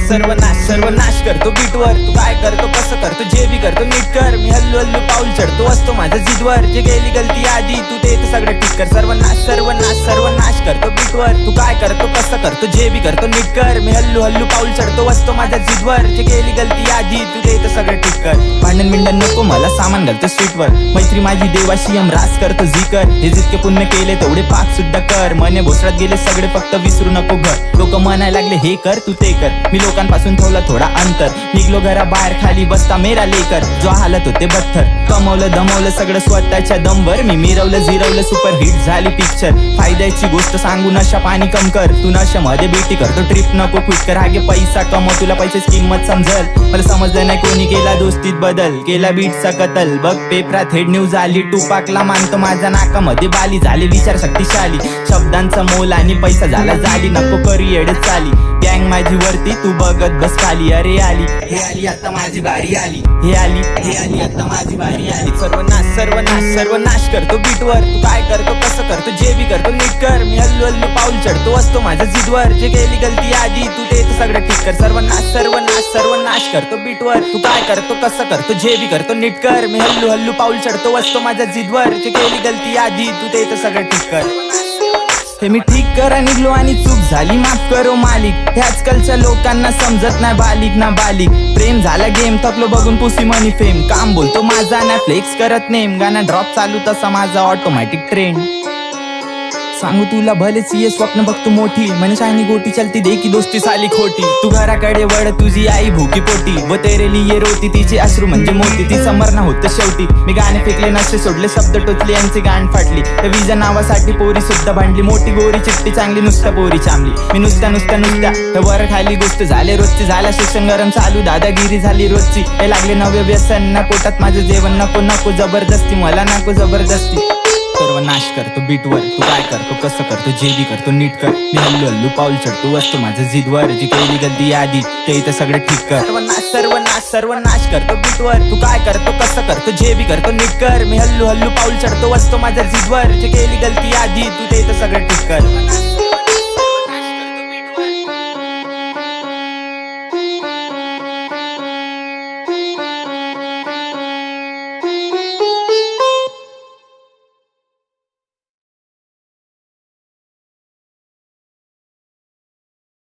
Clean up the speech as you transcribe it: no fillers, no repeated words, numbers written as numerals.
सर्वनाश करतो बीटवर. तू काय करतो कसं करतो जे बी करतो नीट कर. मी हल्लू हल्लू पाऊल चढतो असतो माझ्या जिदवर. जे गेली गलती आधी तू ते सगळं ठीक कर. सर्वनाश करतो बीटवर. तू काय करतो कसं करतो जे बी करतो नीट कर. मी हल्लू हल्लू पाऊल चढतो असतो माझ्या जिदवर. जे गेली गलती आधी तू ते सगळं ठीक कर. भांडण बिंडण नको मला सामान घालतो स्ट्रीटवर. मैत्री माझी देवाशी रास करतो जिकर. हे जितके पुण्य केले तेवढे पाप सुद्धा कर. मने भोसड्यात गेले सगळे फक्त विसरू नको घर. लोक म्हणायला लागले हे कर तू ते कर. मी लोकांपासून ठेवला थोडा अंतर. निघलो घरा बाहेर खाली बसता मेरा लेकर. जो हालत होते बत्तर कमवलं दमवलं सगळं स्वतःच्या दमवर. मी मिरवलं जिरवलं सुपर हिट झाली पिक्चर. फायद्याची गोष्ट सांगू नशा पाणी कम कर. तू नशामध्ये बेटी करतो ट्रिप नको क्विक कर. आगे पैसा कमव तुला पैशाची किंमत समजल. मला समजलं नाही कोणी केला दोस्तीत बदल. केला बीटचा कतल बघ पेपरात हेड न्यूज आली. टुपाकला मानतो माझ्या नाकामध्ये बाली. झाले विचार शक्तिशाली शब्दांचा मोल आणि पैसा झाला झाली. नको करी येड चाली गँग माझी वरती तू बघत बस खाली. अरे आली हे आली आता माझी बारी आली. हे आली आता माझी बारी आली. सर्वनाश करतो बीटवर. तू काय करतो कसं करतो जे बी करतो नीट कर. मी हल्लू हल्लू पाऊल चढतो असतो माझ्या जिदवर. जे गेली गलती आधी तू ते सगळं ठीक कर. सर्वनाश करतो बीटवर. तू काय करतो कसं करतो जे बी करतो नीट कर. मी हल्लू हल्लू पाऊल चढतो असतो माझ्या जिदवर. जे गेली गलती आधी तू ते सगळं ठीक कर. हे मी ठीक करा निघलो आणि चूक झाली माफ करो मालिक. हे आजकालच्या लोकांना समजत नाही बालिक ना बालिक. प्रेम झाला गेम थकलो बघून पुसी मनी फेम. काम बोलतो माझा ना फ्लेक्स करत नेम. गाणं ड्रॉप चालू तसा माझा ऑटोमॅटिक ट्रेंड. सांगू तुला भलेच ये स्वप्न बघतो मोठी. मनशानी गोटी चलती दे की दोस्ती साली खोटी. तू घराकडे वळ तुझी आई भूकी पोटी. व तेरे लिए रोती तिचे अश्रू म्हणजे मोती. ती समरण होतं शेवटी. मी गाणे फेकले नशे सोडले शब्द टोचले यांची गाण फाटली. त्या विजा नावासाठी पोरी सुद्धा भांडली. मोठी गोरी चिट्टी चांगली नुसत्या पोरी चांगली. मी नुसत्या हे वर खाली गोष्ट झाले रोजची. झाला शिक्षण गरम चालू दादागिरी झाली रोजची. हे लागले नवे व्यसन ना पोटात माझं जेवण. नको जबरदस्ती मला नको जबरदस्ती. सर्वनाश करतो बीटवर. तू काय करतो कसं करतो जे बी करतो नीट कर. मी हल्लू हल्लू पाऊल चढतो असतो माझं जिदवर. जी केली गलती आधी ते इथं सगळं ठीक कर. सर्वनाश करतो बीटवर. तू काय करतो कसं करतो जे बी करतो नीट कर. मी हल्लू हल्लू पाऊल चढतो असतो माझ्या जिदवर. जी केली गलती आधी तू ते इथं सगळं ठीक कर.